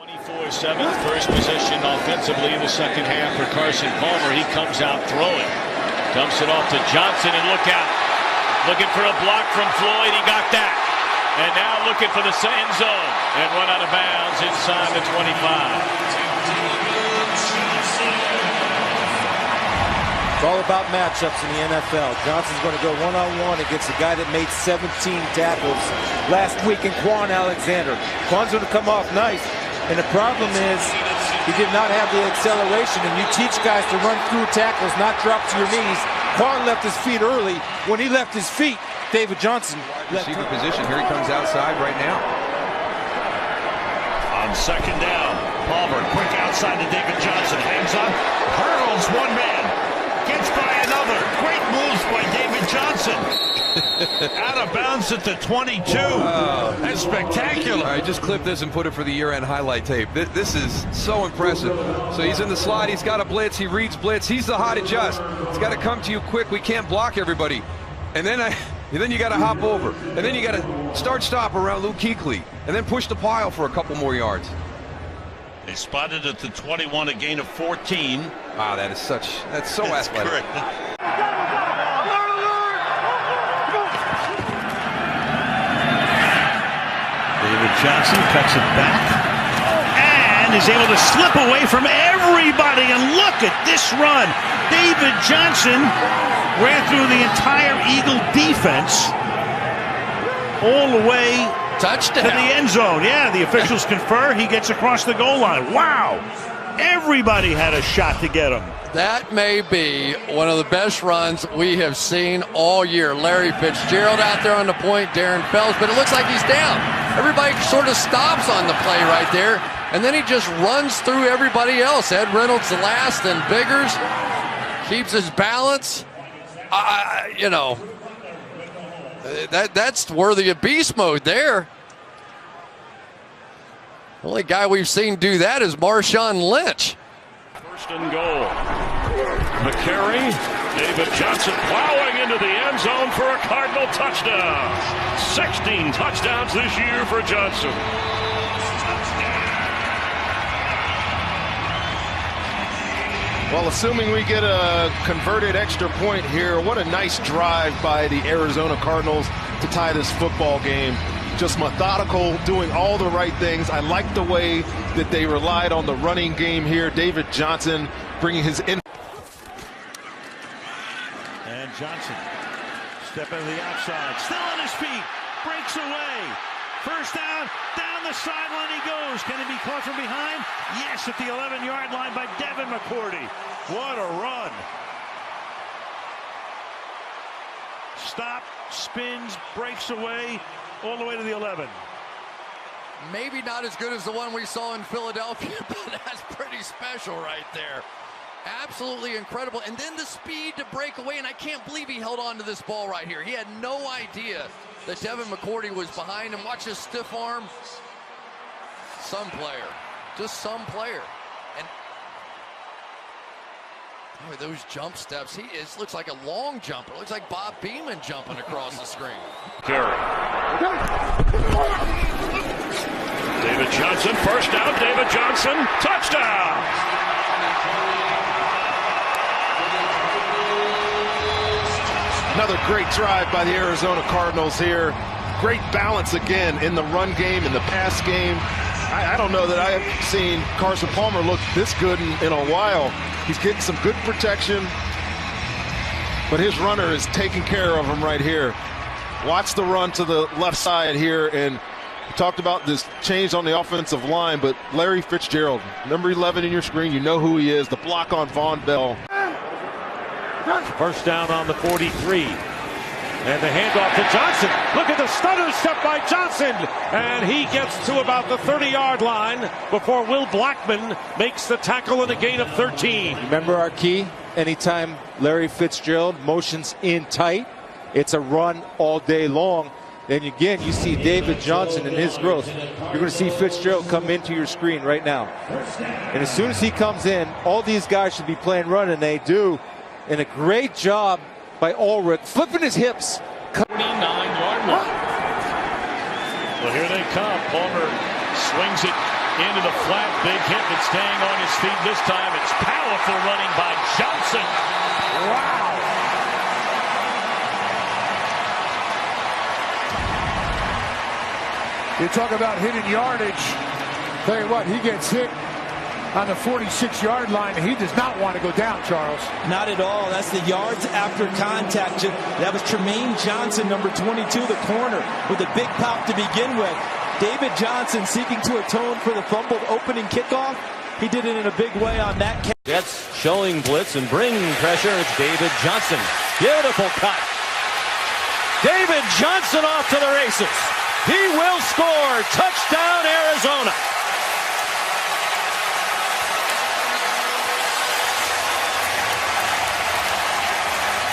24-7, first possession offensively in the second half for Carson Palmer. He comes out throwing. Dumps it off to Johnson, and look out. Looking for a block from Floyd. He got that. And now looking for the end zone. And run out of bounds inside the 25. It's all about matchups in the NFL. Johnson's going to go one-on-one against a guy that made 17 tackles last week in Quan Alexander. Quan's going to come off nice. And the problem is he did not have the acceleration. And you teach guys to run through tackles, not drop to your knees. Quan left his feet early. When he left his feet, David Johnson left receiver position. Here he comes outside right now. On second down, Palmer quick outside to David Johnson. Hangs on, hurdles one man. Gets by another. Great moves by David Johnson. Out of bounds at the 22. That's spectacular. All right, just clip this and put it for the year-end highlight tape. This is so impressive. So he's in the slide. He's got a blitz. He reads blitz. He's the hot adjust. It's got to come to you quick. We can't block everybody. And then you got to hop over. And then you got to start-stop around Luke Kuechly. And then push the pile for a couple more yards. They spotted at the 21, a gain of 14. Wow, that's so athletic. David Johnson cuts it back and is able to slip away from everybody. And look at this run. David Johnson ran through the entire Eagle defense all the way touchdown to the end zone. Yeah, the officials confer. He gets across the goal line. Wow. Everybody had a shot to get him. That may be one of the best runs we have seen all year. Larry Fitzgerald out there on the point, Darren Fells, but it looks like he's down. Everybody sort of stops on the play right there, and then he just runs through everybody else. Ed Reynolds the last, and Biggers keeps his balance. That's worthy of beast mode there. The only guy we've seen do that is Marshawn Lynch. First and goal. McCary, David Johnson plowing into the end zone for a Cardinal touchdown. 16 touchdowns this year for Johnson. Well, assuming we get a converted extra point here, what a nice drive by the Arizona Cardinals to tie this football game. Just methodical, doing all the right things. I like the way that they relied on the running game here. David Johnson bringing his in. And Johnson stepping to the outside, still on his feet, breaks away. First down the sideline he goes. Can he be caught from behind? Yes, at the 11-yard line by Devin McCourty. What a run. Stop, spins, breaks away, all the way to the 11. Maybe not as good as the one we saw in Philadelphia, but that's pretty special right there. Absolutely incredible. And then the speed to break away, and I can't believe he held on to this ball right here. He had no idea that Devin McCourty was behind him. Watch his stiff arm. Some player. Just some player. And boy, those jump steps. Looks like a long jumper. Looks like Bob Beeman jumping across the screen. Carey. David Johnson, first down. David Johnson, touchdown. Another great drive by the Arizona Cardinals here. Great balance again in the run game, in the pass game. I don't know that I have seen Carson Palmer look this good in a while. He's getting some good protection, but his runner is taking care of him right here. Watch the run to the left side here, and we talked about this change on the offensive line, but Larry Fitzgerald, number 11 in your screen, you know who he is, the block on Von Bell. First down on the 43. And the handoff to Johnson. Look at the stutter step by Johnson. And he gets to about the 30-yard line before Will Blackman makes the tackle and a gain of 13. Remember our key? Anytime Larry Fitzgerald motions in tight, it's a run all day long. Then again, you see David Johnson and his growth. You're going to see Fitzgerald come into your screen right now. And as soon as he comes in, all these guys should be playing run, and they do. And a great job by Ulrich, flipping his hips. 49-yard line. Well, here they come. Palmer swings it Into the flat, big hit, but staying on his feet this time. It's powerful running by Johnson. Wow. You talk about hitting yardage. Tell you what, he gets hit on the 46-yard line. He does not want to go down, Charles. Not at all. That's the yards after contact. That was Tremaine Johnson, number 22, the corner, with a big pop to begin with. David Johnson seeking to atone for the fumbled opening kickoff. He did it in a big way on that catch. Jets showing blitz and bringing pressure. It's David Johnson. Beautiful cut. David Johnson off to the races. He will score. Touchdown, Arizona.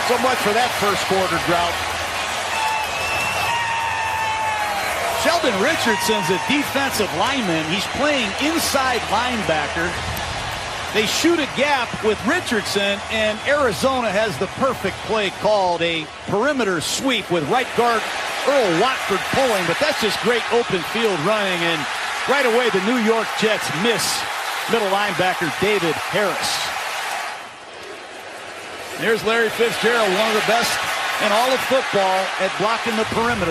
So much for that first quarter drought. Sheldon Richardson's a defensive lineman. He's playing inside linebacker. They shoot a gap with Richardson, and Arizona has the perfect play called a perimeter sweep with right guard Earl Watford pulling, but that's just great open field running, and right away the New York Jets miss middle linebacker David Harris. There's Larry Fitzgerald, one of the best in all of football at blocking the perimeter.